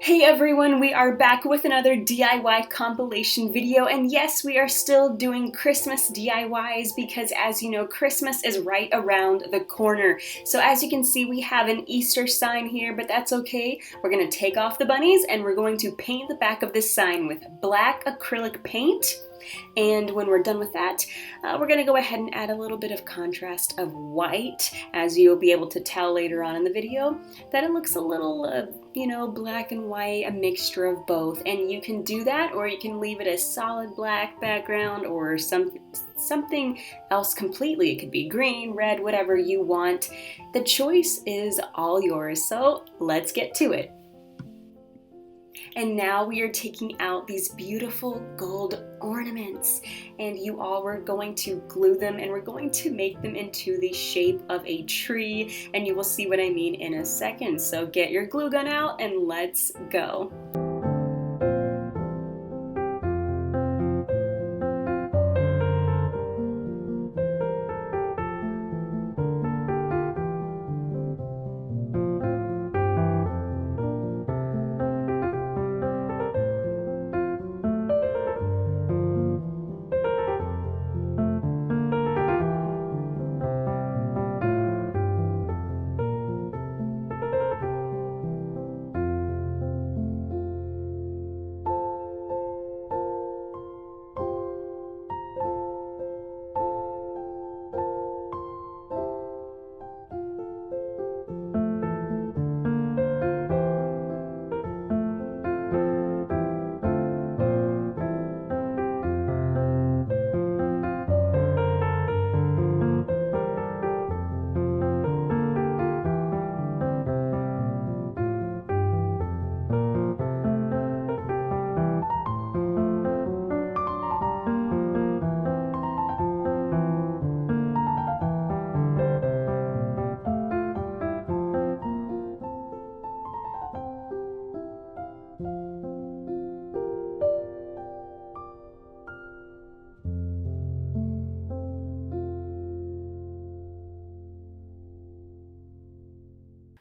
Hey everyone, we are back with another DIY compilation video, and yes, we are still doing Christmas DIYs because as you know, Christmas is right around the corner. So as you can see, we have an Easter sign here, but that's okay. We're going to take off the bunnies and we're going to paint the back of this sign with black acrylic paint. And when we're done with that, we're going to go ahead and add a little bit of contrast of white, as you'll be able to tell later on in the video, that it looks a little, black and white, a mixture of both. And you can do that, or you can leave it as solid black background or something else completely. It could be green, red, whatever you want. The choice is all yours, so let's get to it. And now we are taking out these beautiful gold ornaments, and you all were going to glue them and we're going to make them into the shape of a tree, and you will see what I mean in a second. So get your glue gun out and let's go.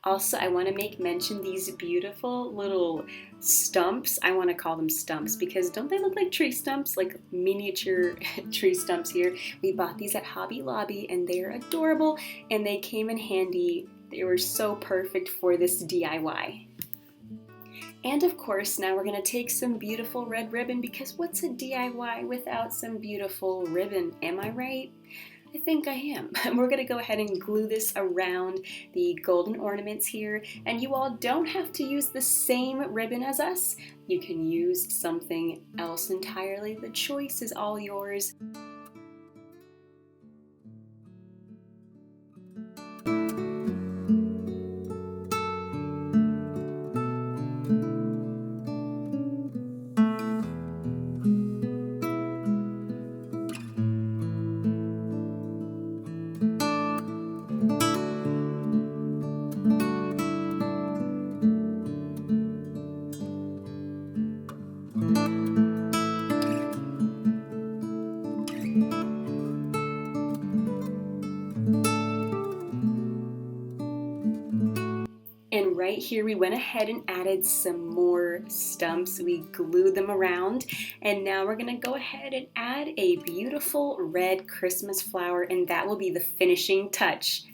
Also, I want to make mention these beautiful little stumps. I want to call them stumps because don't they look like tree stumps, like miniature tree stumps here? We bought these at Hobby Lobby and they're adorable and they came in handy. They were so perfect for this DIY. And of course, now we're going to take some beautiful red ribbon because what's a DIY without some beautiful ribbon? Am I right? I think I am. We're going to go ahead and glue this around the golden ornaments here, and you all don't have to use the same ribbon as us. You can use something else entirely. The choice is all yours. And right here we went ahead and added some more stumps. We glued them around, and now we're going to go ahead and add a beautiful red Christmas flower, and that will be the finishing touch.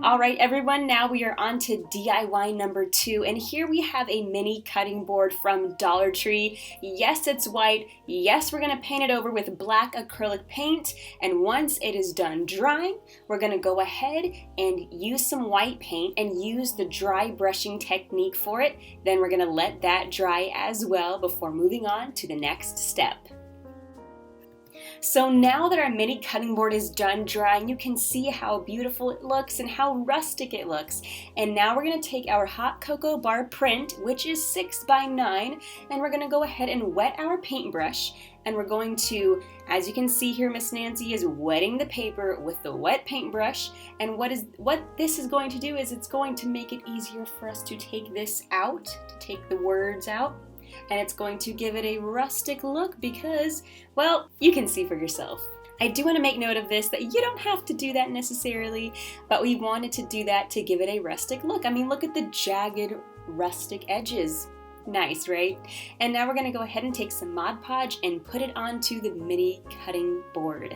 Alright everyone, now we are on to DIY number 2, and here we have a mini cutting board from Dollar Tree. Yes, it's white. Yes, we're going to paint it over with black acrylic paint, and once it is done drying, we're going to go ahead and use some white paint and use the dry brushing technique for it. Then we're going to let that dry as well before moving on to the next step. So now that our mini cutting board is done drying, you can see how beautiful it looks and how rustic it looks. And now we're going to take our hot cocoa bar print, which is 6 by 9, and we're going to go ahead and wet our paintbrush. And we're going to, as you can see here, Miss Nancy is wetting the paper with the wet paintbrush. And what this is going to do is it's going to make it easier for us to take this out, to take the words out. And it's going to give it a rustic look because, well, you can see for yourself. I do want to make note of this, that you don't have to do that necessarily, but we wanted to do that to give it a rustic look. I mean, look at the jagged, rustic edges. Nice, right? And now we're going to go ahead and take some Mod Podge and put it onto the mini cutting board.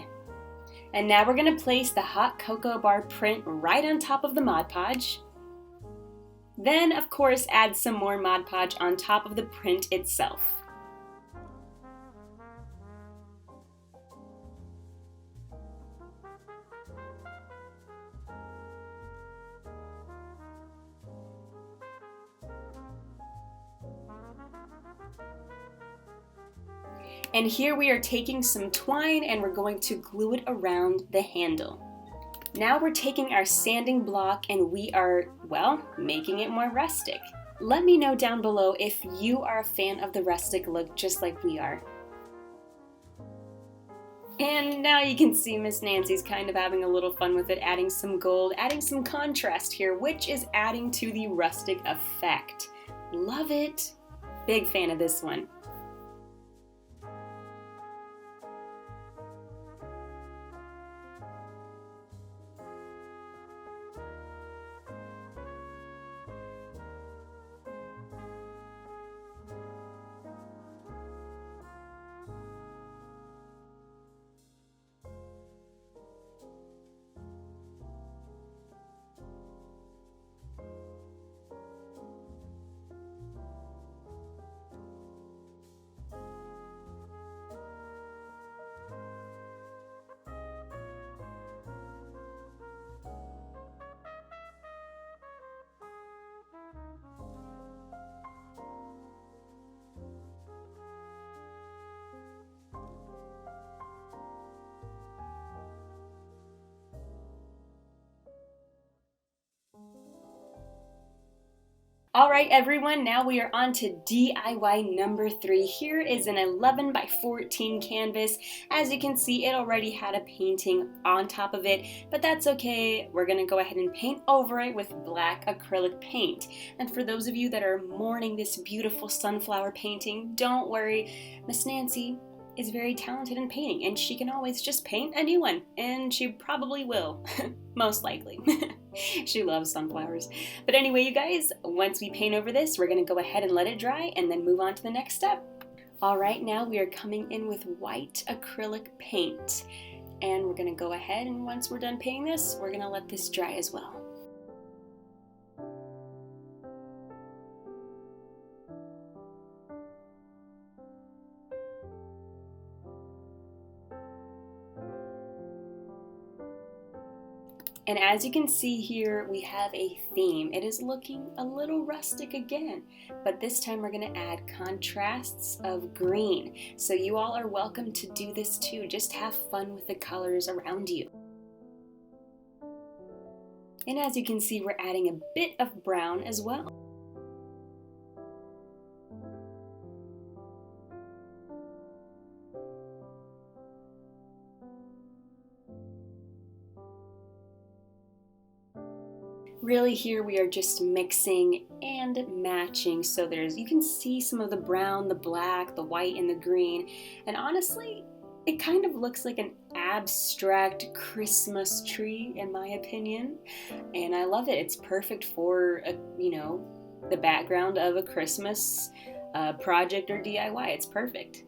And now we're going to place the hot cocoa bar print right on top of the Mod Podge. Then, of course, add some more Mod Podge on top of the print itself. And here we are taking some twine and we're going to glue it around the handle. Now we're taking our sanding block and we are, well, making it more rustic. Let me know down below if you are a fan of the rustic look just like we are. And now you can see Miss Nancy's kind of having a little fun with it, adding some gold, adding some contrast here, which is adding to the rustic effect. Love it! Big fan of this one. Alright everyone, now we are on to DIY number 3. Here is an 11 by 14 canvas. As you can see, it already had a painting on top of it, but that's okay. We're going to go ahead and paint over it with black acrylic paint. And for those of you that are mourning this beautiful sunflower painting, don't worry, Miss Nancy is very talented in painting and she can always just paint a new one, and she probably will, most likely. She loves sunflowers. But anyway, you guys, once we paint over this, we're going to go ahead and let it dry and then move on to the next step. Alright, now we are coming in with white acrylic paint, and we're going to go ahead and once we're done painting this, we're going to let this dry as well. And as you can see here, we have a theme. It is looking a little rustic again, but this time we're going to add contrasts of green. So you all are welcome to do this too. Just have fun with the colors around you. And as you can see, we're adding a bit of brown as well. Really here we are just mixing and matching, so you can see some of the brown, the black, the white, and the green, and honestly it kind of looks like an abstract Christmas tree in my opinion, and I love it. It's perfect for the background of a Christmas project or DIY. It's perfect.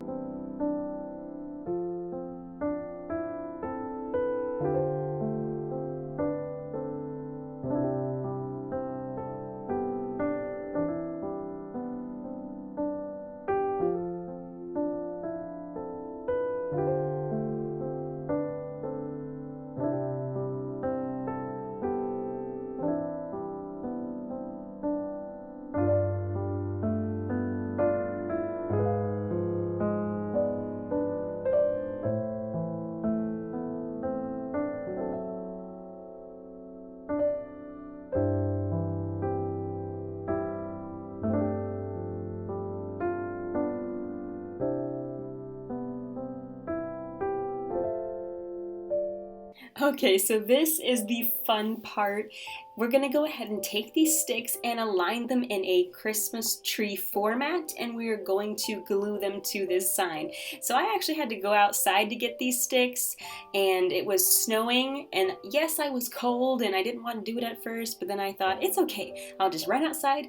Okay, so this is the fun part. We're gonna go ahead and take these sticks and align them in a Christmas tree format, and we are going to glue them to this sign. So I actually had to go outside to get these sticks, and it was snowing, and yes, I was cold and I didn't want to do it at first, but then I thought, it's okay, I'll just run outside,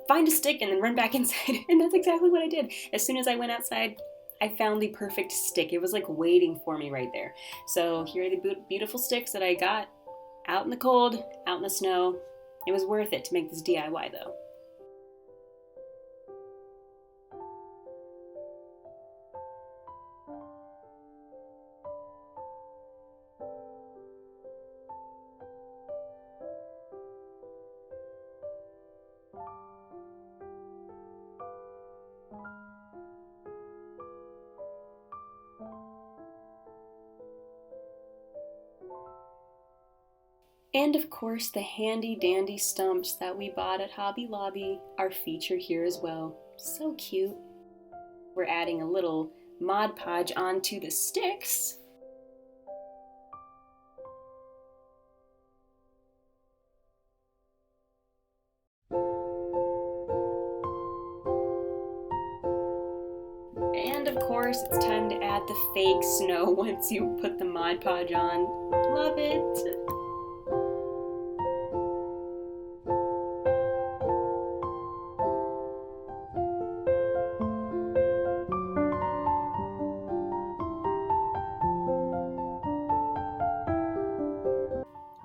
find a stick, and then run back inside. And that's exactly what I did. As soon as I went outside, I found the perfect stick. It was like waiting for me right there. So here are the beautiful sticks that I got out in the cold, out in the snow. It was worth it to make this DIY though. And of course, the handy dandy stumps that we bought at Hobby Lobby are featured here as well. So cute. We're adding a little Mod Podge onto the sticks. And of course, it's time to add the fake snow once you put the Mod Podge on. Love it!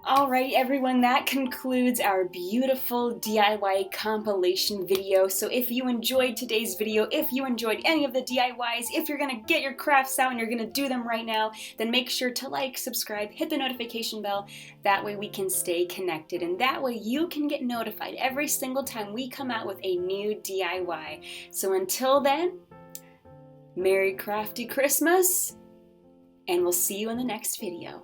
Alright everyone, that concludes our beautiful DIY compilation video. So if you enjoyed today's video, if you enjoyed any of the DIYs, if you're gonna get your crafts out and you're gonna do them right now, then make sure to like, subscribe, hit the notification bell. That way we can stay connected, and that way you can get notified every single time we come out with a new DIY. So until then, Merry Crafty Christmas, and we'll see you in the next video.